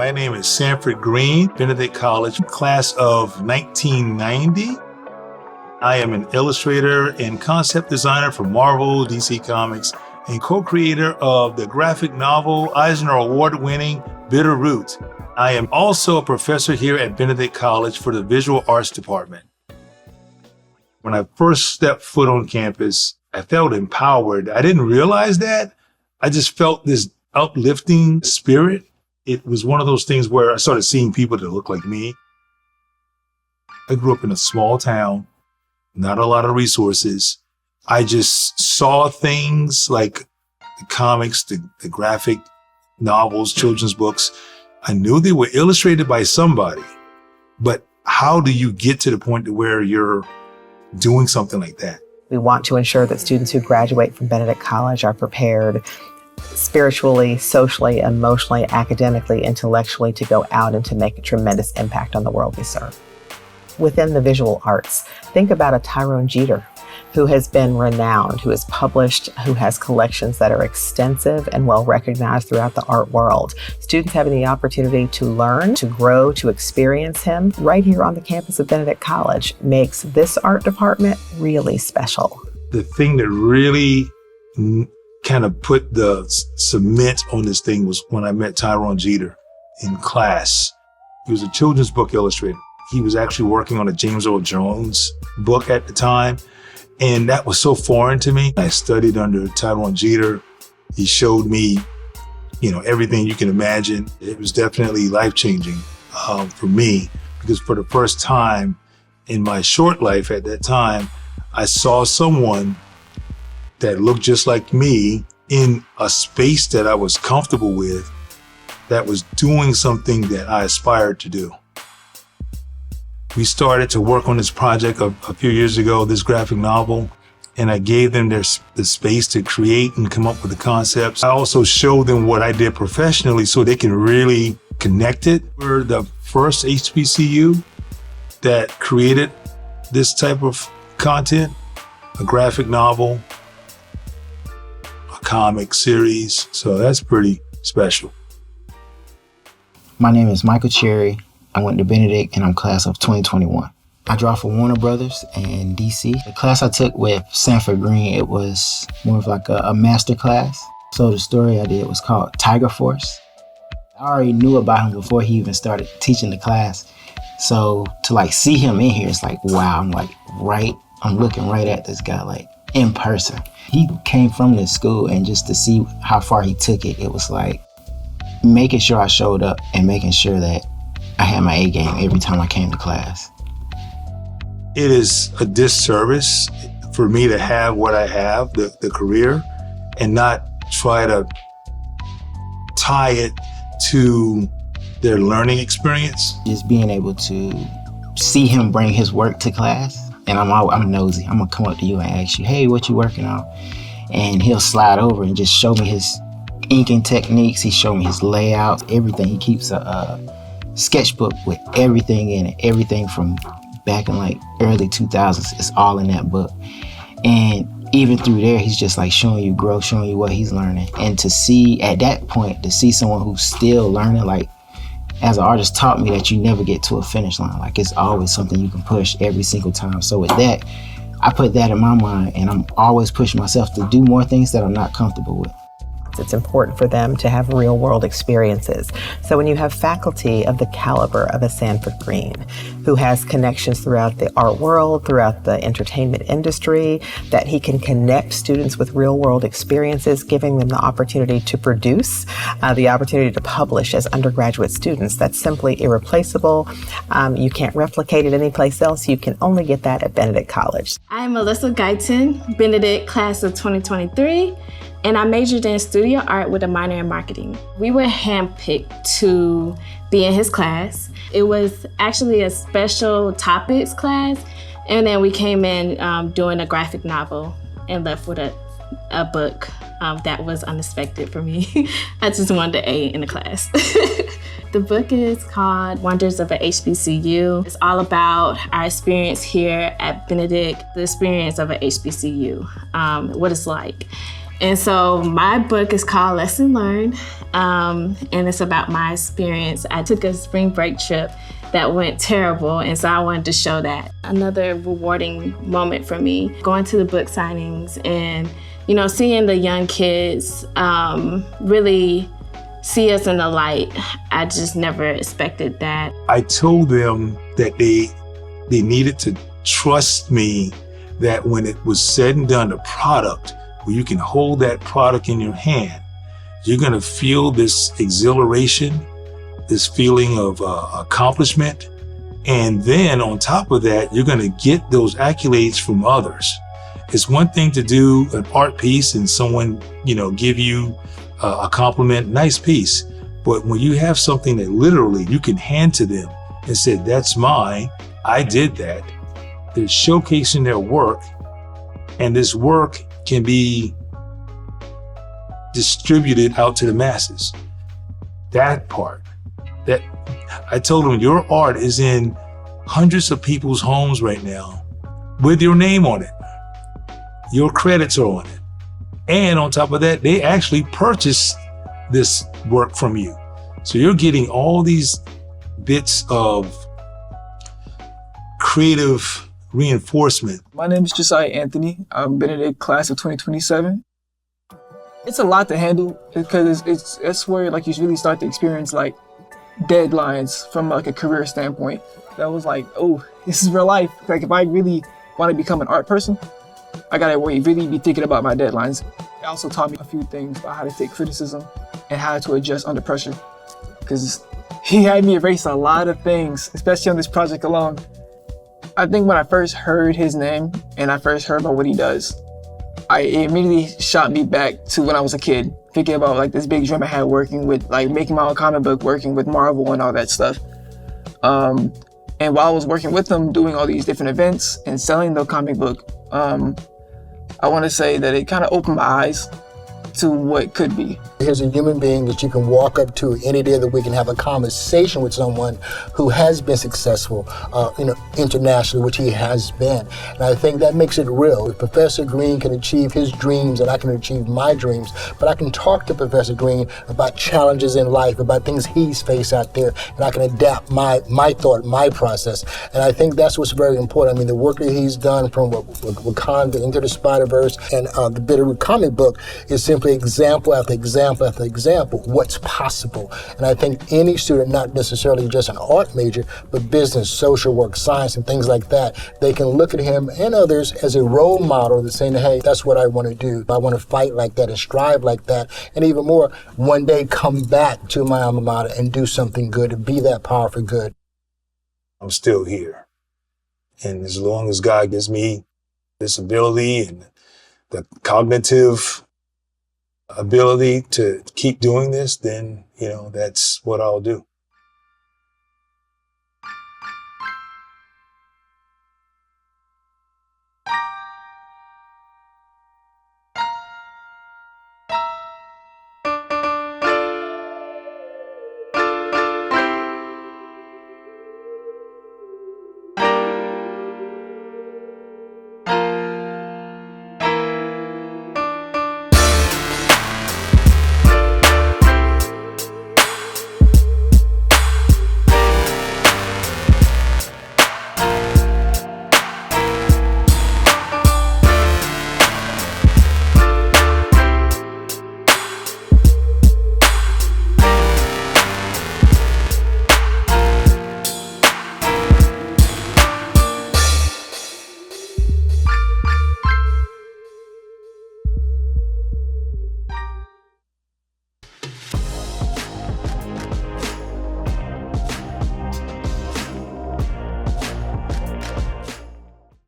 My name is Sanford Green, Benedict College, class of 1990. I am an illustrator and concept designer for Marvel, DC Comics, and co-creator of the graphic novel Eisner Award-winning Bitter Root. I am also a professor here at Benedict College for the Visual Arts Department. When I first stepped foot on campus, I felt empowered. I didn't realize that. I just felt this uplifting spirit. It was one of those things where I started seeing people that looked like me. I grew up in a small town, not a lot of resources. I just saw things like the comics, the graphic novels, children's books. I knew they were illustrated by somebody, but how do you get to the point to where you're doing something like that? We want to ensure that students who graduate from Benedict College are prepared spiritually, socially, emotionally, academically, intellectually to go out and to make a tremendous impact on the world we serve. Within the visual arts, think about a Tyrone Jeter who has been renowned, who has published, who has collections that are extensive and well recognized throughout the art world. Students having the opportunity to learn, to grow, to experience him right here on the campus of Benedict College makes this art department really special. The thing that really kind of put the cement on this thing was when I met Tyrone Jeter in class. He was a children's book illustrator. He was actually working on a James Earl Jones book at the time. And that was so foreign to me. I studied under Tyrone Jeter. He showed me, everything you can imagine. It was definitely life-changing for me because for the first time in my short life at that time, I saw someone that looked just like me in a space that I was comfortable with, that was doing something that I aspired to do. We started to work on this project a few years ago, this graphic novel, and I gave them the space to create and come up with the concepts. I also showed them what I did professionally so they can really connect it. We're the first HBCU that created this type of content, a graphic novel, a comic series, so that's pretty special. My name is Michael Cherry. I went to Benedict and I'm class of 2021. I draw for Warner Brothers in DC. The class I took with Sanford Green, it was more of like a master class. So the story I did was called Tiger Force. I already knew about him before he even started teaching the class. So to see him in here, it's like, wow, I'm looking right at this guy in person. He came from this school and just to see how far he took it, it was like making sure I showed up and making sure that I had my A game every time I came to class. It is a disservice for me to have what I have, the career, and not try to tie it to their learning experience. Just being able to see him bring his work to class, and I'm nosy. I'm gonna come up to you and ask you, hey, what you working on? And he'll slide over and just show me his inking techniques. He showed me his layouts, everything. He keeps a sketchbook with everything in it, everything from back in early 2000s. It's all in that book. And even through there, he's just showing you growth, showing you what he's learning. And to see at that point, to see someone who's still learning, as an artist taught me that you never get to a finish line. It's always something you can push every single time. So with that, I put that in my mind and I'm always pushing myself to do more things that I'm not comfortable with. It's important for them to have real world experiences. So when you have faculty of the caliber of a Sanford Green, who has connections throughout the art world, throughout the entertainment industry, that he can connect students with real world experiences, giving them the opportunity to produce, the opportunity to publish as undergraduate students, that's simply irreplaceable. You can't replicate it anyplace else. You can only get that at Benedict College. I'm Melissa Guyton, Benedict class of 2023. And I majored in studio art with a minor in marketing. We were handpicked to be in his class. It was actually a special topics class. And then we came in doing a graphic novel and left with a book that was unexpected for me. I just wanted an A in the class. The book is called Wonders of a HBCU. It's all about our experience here at Benedict, the experience of a HBCU, what it's like. And so my book is called Lesson Learned, and it's about my experience. I took a spring break trip that went terrible, and so I wanted to show that. Another rewarding moment for me, going to the book signings and, you know, seeing the young kids really see us in the light. I just never expected that. I told them that they needed to trust me, that when it was said and done, the product, where you can hold that product in your hand, you're gonna feel this exhilaration, this feeling of accomplishment. And then on top of that, you're gonna get those accolades from others. It's one thing to do an art piece and someone, you know, give you a compliment, nice piece. But when you have something that literally you can hand to them and say, that's mine, I did that, they're showcasing their work, and this work can be distributed out to the masses. That part, that I told them, your art is in hundreds of people's homes right now with your name on it. Your credits are on it. And on top of that, they actually purchased this work from you. So you're getting all these bits of creative reinforcement. My name is Josiah Anthony. I'm Benedict class of 2027. It's a lot to handle because it's where like you really start to experience like deadlines from like a career standpoint. That was like, oh, this is real life. Like if I really want to become an art person, I gotta really be thinking about my deadlines. It also taught me a few things about how to take criticism and how to adjust under pressure. Because he had me erase a lot of things, especially on this project alone. I think when I first heard his name and I first heard about what he does, it immediately shot me back to when I was a kid, thinking about like this big dream I had working with, like making my own comic book, working with Marvel and all that stuff. And while I was working with them, doing all these different events and selling the comic book, I want to say that it kind of opened my eyes to what could be. Here's a human being that you can walk up to any day of the week and have a conversation with someone who has been successful, internationally, which he has been. And I think that makes it real. If Professor Green can achieve his dreams and I can achieve my dreams, but I can talk to Professor Green about challenges in life, about things he's faced out there, and I can adapt my thought, my process. And I think that's what's very important. I mean, the work that he's done from Wakanda into the Spider-Verse and the Bitterroot comic book is simply example after example after example, what's possible. And I think any student, not necessarily just an art major, but business, social work, science, and things like that, they can look at him and others as a role model that's saying, hey, that's what I want to do. I want to fight like that and strive like that. And even more, one day come back to my alma mater and do something good and be that power for good. I'm still here. And as long as God gives me this ability and the cognitive ability to keep doing this, then, that's what I'll do.